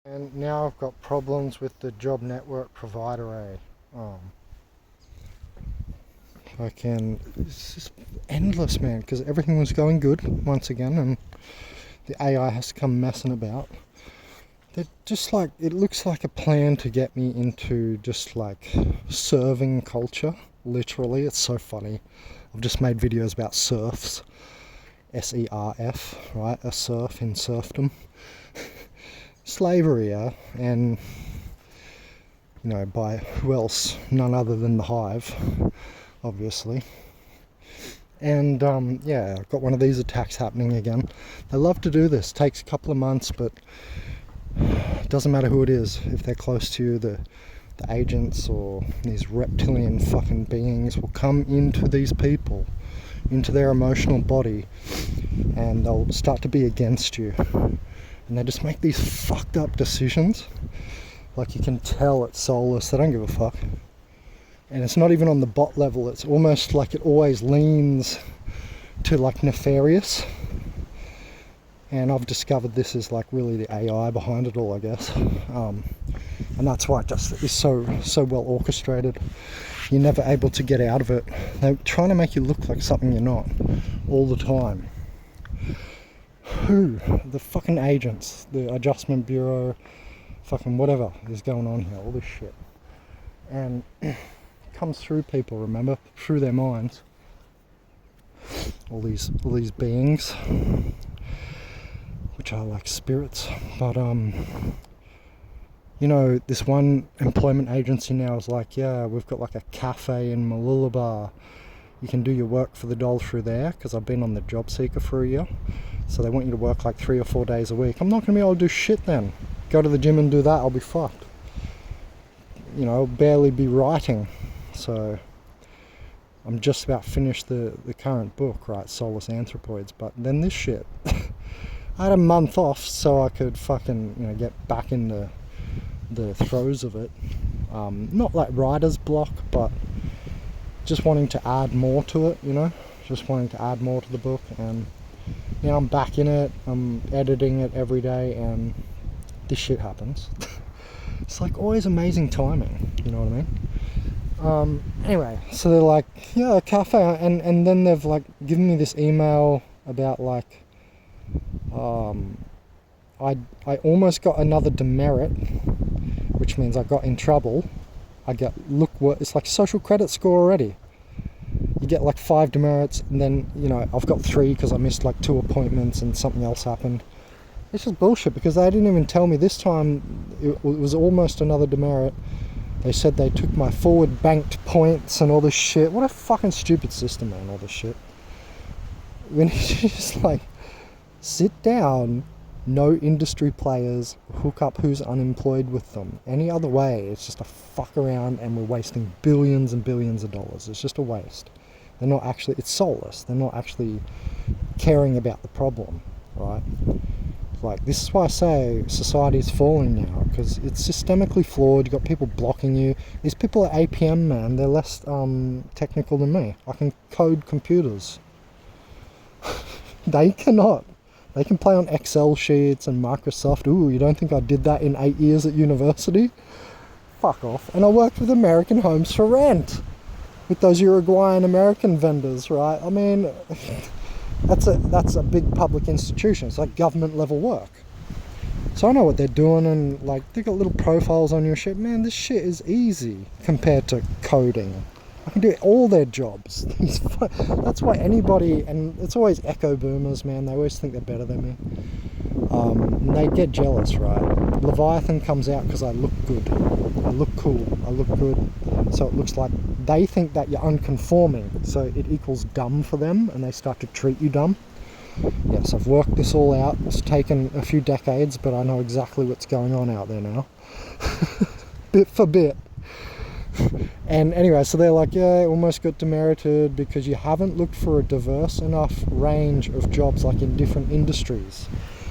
And now I've got problems with the job network provider it's just endless, man, because everything was going good once again, and the AI has come messing about. They're just like, it looks like a plan to get me into just like serving culture. Literally, it's so funny. I've just made videos about serfs, SERF, right? A serf in serfdom. Slavery, yeah, and by who else? None other than the Hive, obviously. And I've got one of these attacks happening again. They love to do this. Takes a couple of months, but it doesn't matter who it is. If they're close to you, the agents or these reptilian fucking beings will come into these people, into their emotional body, and they'll start to be against you. And they just make these fucked up decisions. Like, you can tell it's soulless. They don't give a fuck. And it's not even on the bot level. It's almost like it always leans to like nefarious. And I've discovered this is like really the AI behind it all, I guess. And that's why it just is so well orchestrated. You're never able to get out of it. They're trying to make you look like something you're not all the time. Who? The fucking agents, the Adjustment Bureau, fucking whatever is going on here, all this shit. And it comes through people, remember? Through their minds. All these beings, which are like spirits. But this one employment agency now is like, yeah, we've got like a cafe in Mooloolaba. You can do your work for the dollar through there, because I've been on the job seeker for a year. So they want you to work like 3 or 4 days a week. I'm not going to be able to do shit then. Go to the gym and do that, I'll be fucked. I'll barely be writing. So I'm just about finished the current book, right, Soulless Anthropoids. But then this shit. I had a month off so I could fucking, get back into the throes of it. Not like writer's block, but just wanting to add more to it, just wanting to add more to the book. And now I'm back in it. I'm editing it every day, and this shit happens. It's like always amazing timing, you know what I mean? Anyway, so they're like, yeah, a cafe, and then they've like given me this email about like, I almost got another demerit, which means I got in trouble. It's like social credit score already. You get like 5 demerits, and then, I've got 3 because I missed like 2 appointments and something else happened. It's just bullshit, because they didn't even tell me this time. It was almost another demerit. They said they took my forward banked points and all this shit. What a fucking stupid system, man, all this shit. When you just like, sit down, no industry players, hook up who's unemployed with them. Any other way, it's just a fuck around, and we're wasting billions and billions of dollars. It's just a waste. They're not actually, it's soulless. They're not actually caring about the problem, right? Like, this is why I say society is falling now, because it's systemically flawed. You've got people blocking you. These people at APM, man, they're less technical than me. I can code computers. They cannot. They can play on Excel sheets and Microsoft. Ooh, you don't think I did that in 8 years at university? Fuck off. And I worked with American Homes for Rent, with those Uruguayan American vendors, right? I mean, that's a big public institution. It's like government level work. So I know what they're doing, and like, they got little profiles on your shit. Man, this shit is easy compared to coding. I can do all their jobs. That's why anybody, and it's always echo boomers, man. They always think they're better than me. And they get jealous, right? Leviathan comes out because I look good. I look cool. I look good. So it looks like they think that you're unconforming. So it equals dumb for them, and they start to treat you dumb. Yes, I've worked this all out. It's taken a few decades, but I know exactly what's going on out there now. Bit for bit. And anyway, so they're like, yeah, almost got demerited because you haven't looked for a diverse enough range of jobs, like in different industries.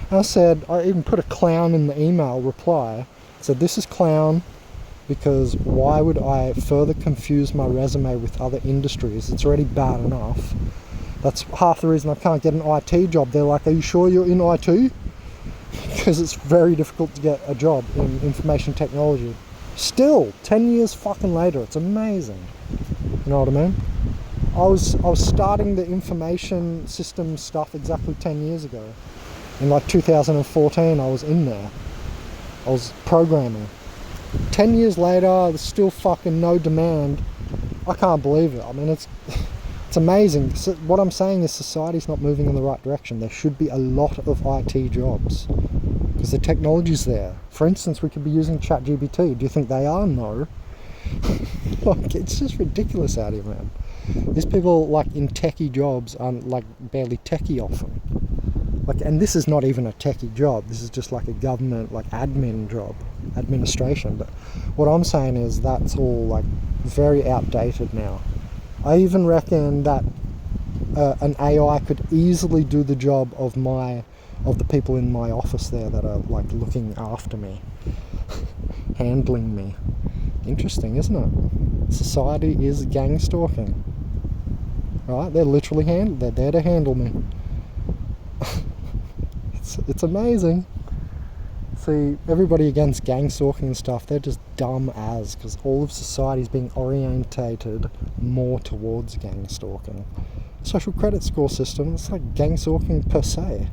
And I said, I even put a clown in the email reply. I said, this is clown, because why would I further confuse my resume with other industries? It's already bad enough. That's half the reason I can't get an IT job. They're like, are you sure you're in IT? because it's very difficult to get a job in information technology. Still, 10 years fucking later, it's amazing. You know what I mean? I was starting the information system stuff exactly 10 years ago. In like 2014, I was in there. I was programming. 10 years later, there's still fucking no demand. I can't believe it. I mean, it's amazing. So what I'm saying is society's not moving in the right direction. There should be a lot of IT jobs because the technology's there. For instance, we could be using ChatGPT. Do you think they are? No. Like, it's just ridiculous out here, man. These people, like, in techie jobs are, like, barely techie often. Like, and this is not even a techie job. This is just like a government, like, admin job, administration. But what I'm saying is that's all, like, very outdated now. I even reckon that an AI could easily do the job of the people in my office there that are, like, looking after me, handling me. Interesting, isn't it? Society is gang stalking. Right? They're literally they're there to handle me. It's amazing. See, everybody against gang stalking and stuff, they're just dumb as, because all of society is being orientated more towards gang stalking. Social credit score system, it's like gang stalking per se.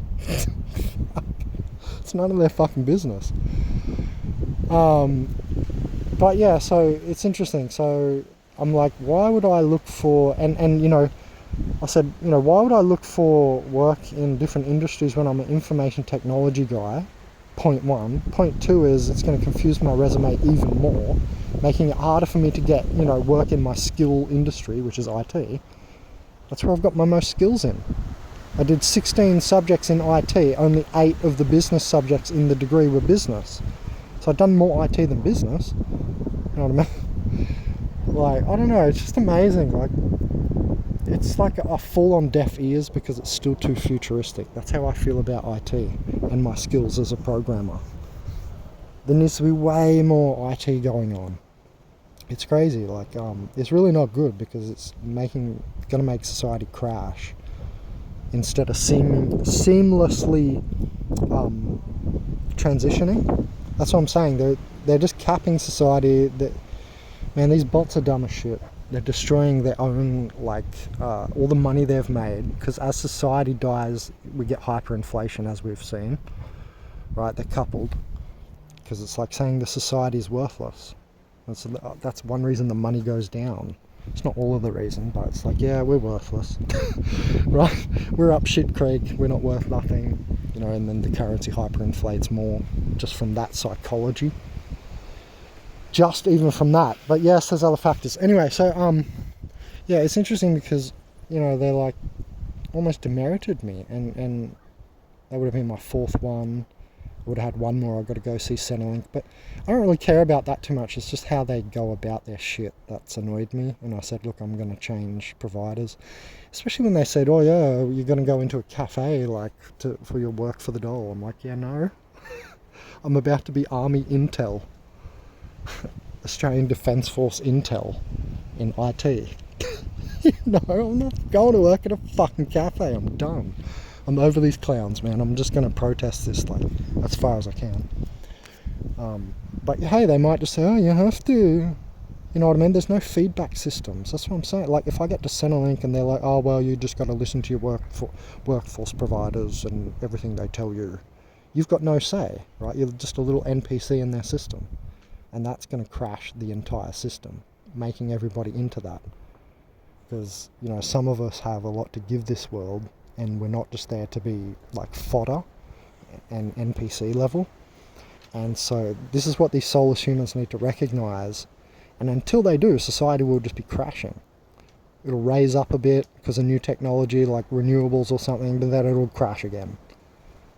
It's none of their fucking business. But yeah, so it's interesting. So I'm like, why would I look for, and you know, I said, you know, why would I look for work in different industries when I'm an information technology guy? Point one. Point two is it's going to confuse my resume even more, making it harder for me to get, you know, work in my skill industry, which is IT. That's where I've got my most skills in. I did 16 subjects in IT, only 8 of the business subjects in the degree were business. So I've done more IT than business. You know what I mean? Like, I don't know, it's just amazing. Like, it's like a fall on deaf ears because it's still too futuristic. That's how I feel about IT and my skills as a programmer. There needs to be way more IT going on. It's crazy. Like, it's really not good because it's gonna make society crash instead of seamlessly transitioning. That's what I'm saying. They're just capping society. Man, these bots are dumb as shit. They're destroying their own, like, all the money they've made, because as society dies, we get hyperinflation, as we've seen, right? They're coupled, because it's like saying the society is worthless. That's one reason the money goes down. It's not all of the reason, but it's like, yeah, we're worthless, right? We're up shit creek, we're not worth nothing, you know, and then the currency hyperinflates more just from that psychology. Just even from that. But yes, there's other factors. Anyway, so yeah, it's interesting because, you know, they're like almost demerited me, and that would have been my 4th one. I would have had one more. I've got to go see Centrelink, but I don't really care about that too much. It's just how they go about their shit that's annoyed me. And I said, look, I'm going to change providers, especially when they said, oh yeah, you're going to go into a cafe like for your work for the dole. I'm like, yeah, no. I'm about to be Army Intel. Australian Defence Force Intel in IT. No, I'm not going to work at a fucking cafe. I'm done. I'm over these clowns, man. I'm just going to protest this, like, as far as I can. But hey, they might just say, oh, you have to. You know what I mean? There's no feedback systems. That's what I'm saying. Like, if I get to Centrelink and they're like, oh, well, you just got to listen to your workforce providers and everything they tell you. You've got no say, right? You're just a little NPC in their system. And that's going to crash the entire system, making everybody into that. Because, you know, some of us have a lot to give this world, and we're not just there to be like fodder and NPC level. And so this is what these soulless humans need to recognize. And until they do, society will just be crashing. It'll raise up a bit because of new technology like renewables or something, but then it'll crash again.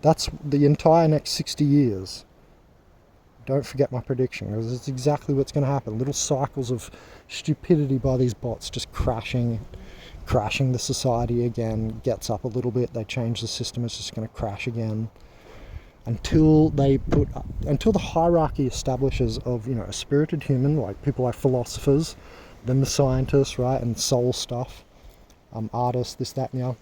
That's the entire next 60 years. Don't forget my prediction, because it's exactly what's going to happen. Little cycles of stupidity by these bots just crashing the society again, gets up a little bit, they change the system, it's just going to crash again. Until the hierarchy establishes of, you know, a spirited human, like people like philosophers, then the scientists, right, and soul stuff, artists, this, that, and the other.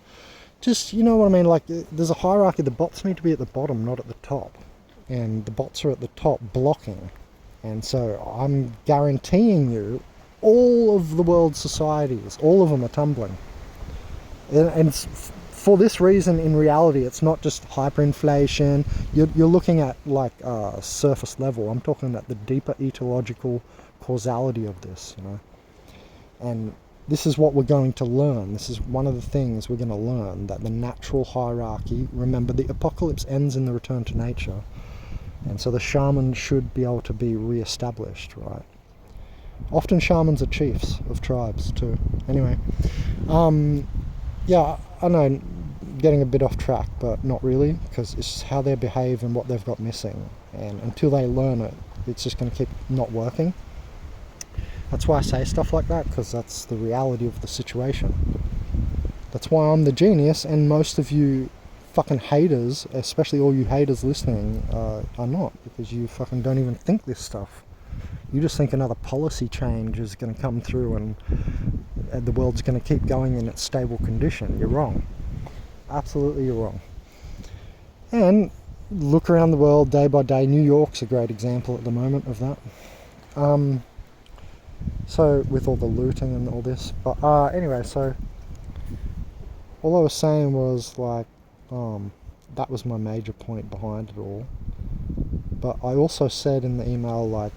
Just, you know what I mean, like, there's a hierarchy. The bots need to be at the bottom, not at the top. And the bots are at the top blocking. And so I'm guaranteeing you, all of the world's societies, all of them are tumbling. And for this reason, in reality, it's not just hyperinflation. You're looking at, like, surface level. I'm talking about the deeper ecological causality of this, you know. And this is what we're going to learn. This is one of the things we're going to learn, that the natural hierarchy, remember, the apocalypse ends in the return to nature. And so the shaman should be able to be re-established, right? Often shamans are chiefs of tribes too. Anyway, yeah, I know, getting a bit off track, but not really, because it's just how they behave and what they've got missing. And until they learn it, it's just going to keep not working. That's why I say stuff like that, because that's the reality of the situation. That's why I'm the genius, and most of you fucking haters, especially all you haters listening, are not, because you fucking don't even think this stuff. You just think another policy change is going to come through and the world's going to keep going in its stable condition. You're wrong. Absolutely you're wrong. And look around the world day by day. New York's a great example at the moment of that. So with all the looting and all this, but anyway, so all I was saying was, like, that was my major point behind it all. But I also said in the email, like,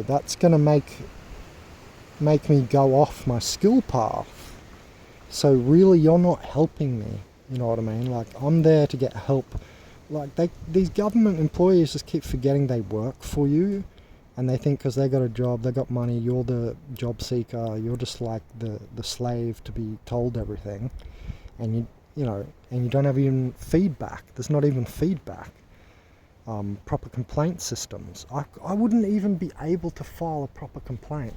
that's gonna make me go off my skill path. So really, you're not helping me. You know what I mean? Like, I'm there to get help. Like, these government employees just keep forgetting they work for you. And they think because they got a job, they got money, you're the job seeker, you're just like the slave to be told everything. And you don't have even feedback. There's not even feedback. Proper complaint systems. I wouldn't even be able to file a proper complaint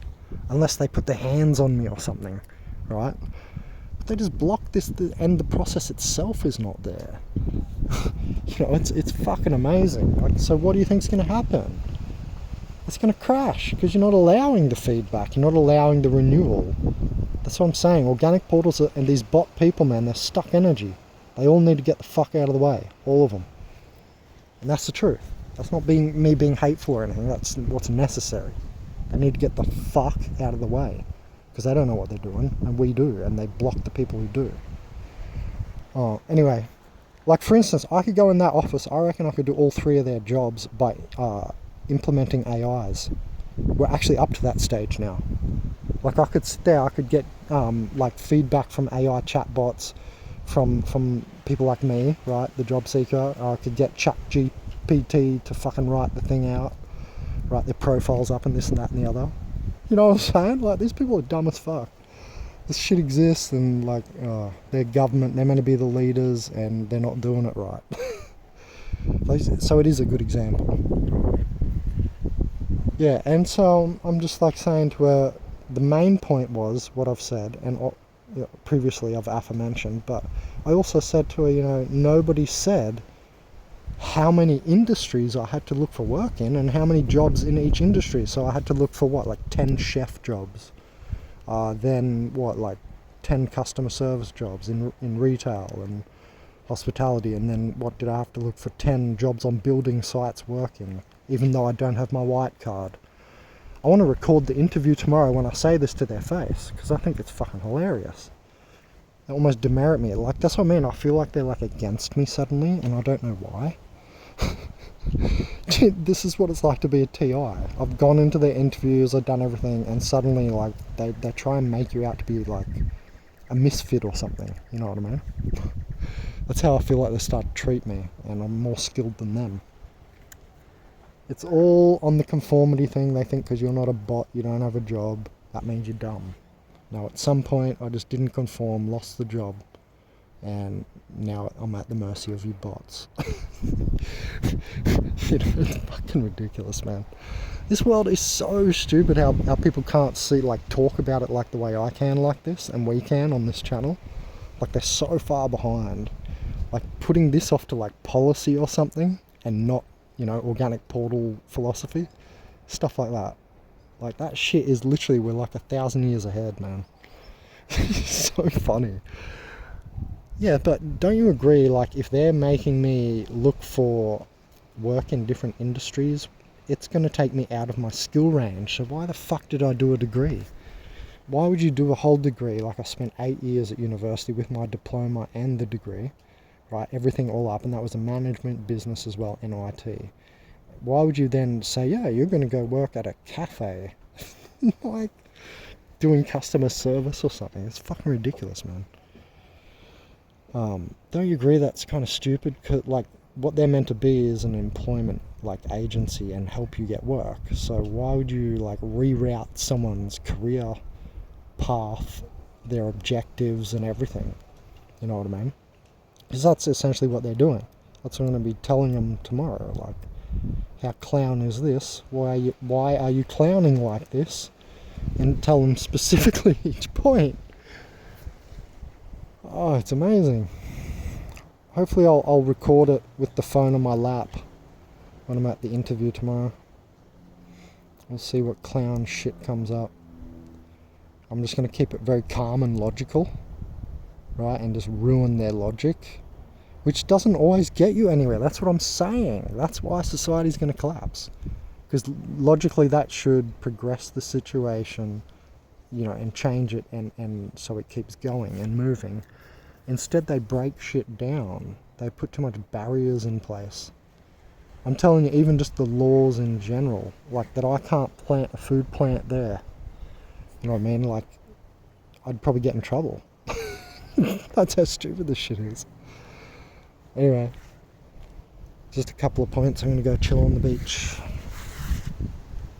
unless they put their hands on me or something, right? But they just block this, and the process itself is not there. It's fucking amazing. Like, so what do you think's going to happen? It's going to crash because you're not allowing the feedback, you're not allowing the renewal. That's what I'm saying. Organic portals and these bot people, man, they're stuck energy. They all need to get the fuck out of the way, all of them. And that's the truth. That's not me being hateful or anything. That's what's necessary. They need to get the fuck out of the way because they don't know what they're doing, and we do, and they block the people who do. Anyway, like, for instance, I could go in that office. I reckon I could do all 3 of their jobs by implementing AIs. We're actually up to that stage now. Like, I could sit there, I could get like feedback from AI chatbots, from people like me, right, the job seeker. I could get ChatGPT to fucking write the thing out, write their profiles up and this and that and the other. You know what I'm saying? Like, these people are dumb as fuck. This shit exists, and like, their government, they're meant to be the leaders, and they're not doing it right. So it is a good example. Yeah, and so I'm just like saying to her, the main point was what I've said, and previously I've aforementioned, but I also said to her, nobody said how many industries I had to look for work in and how many jobs in each industry. So I had to look for like 10 chef jobs, then 10 customer service jobs in retail and hospitality, and then what did I have to look for? 10 jobs on building sites working, even though I don't have my white card. I want to record the interview tomorrow when I say this to their face, because I think it's fucking hilarious. They almost demerit me. Like, that's what I mean. I feel like they're like against me suddenly, and I don't know why. This is what it's like to be a TI. I've gone into their interviews, I've done everything, and suddenly, like, they try and make you out to be like a misfit or something. You know what I mean? That's how I feel like they start to treat me, and I'm more skilled than them. It's all on the conformity thing. They think because you're not a bot, you don't have a job, that means you're dumb. Now, at some point, I just didn't conform, lost the job, and now I'm at the mercy of you bots. It's fucking ridiculous, man. This world is so stupid how people can't see, like, talk about it like the way I can like this, and we can on this channel. Like, they're so far behind. Like, putting this off to, like, policy or something, and not, organic portal philosophy, stuff like that. Like, that shit is literally, we're like 1,000 years ahead, man. So funny. Yeah, but don't you agree, like, if they're making me look for work in different industries, it's going to take me out of my skill range. So why the fuck did I do a degree? Why would you do a whole degree? Like, I spent 8 years at university with my diploma and the degree, right? Everything all up, and that was a management business as well, NIT. Why would you then say, yeah, you're going to go work at a cafe? Like, doing customer service or something. It's fucking ridiculous, man. Don't you agree that's kind of stupid? 'Cause, like, what they're meant to be is an employment, like, agency and help you get work. So why would you, like, reroute someone's career path, their objectives and everything? You know what I mean? Because that's essentially what they're doing. That's what I'm going to be telling them tomorrow. Like, how clown is this? Why are you clowning like this? And tell them specifically each point. Oh, it's amazing. Hopefully I'll record it with the phone on my lap when I'm at the interview tomorrow. We'll see what clown shit comes up. I'm just going to keep it very calm and logical, right? And just ruin their logic, which doesn't always get you anywhere. That's what I'm saying. That's why society's going to collapse. Because logically that should progress the situation, you know, and change it, and so it keeps going and moving. Instead, they break shit down. They put too much barriers in place. I'm telling you, even just the laws in general, like that I can't plant a food plant there. You know what I mean? Like, I'd probably get in trouble. That's how stupid this shit is. Anyway, just a couple of points. I'm going to go chill on the beach.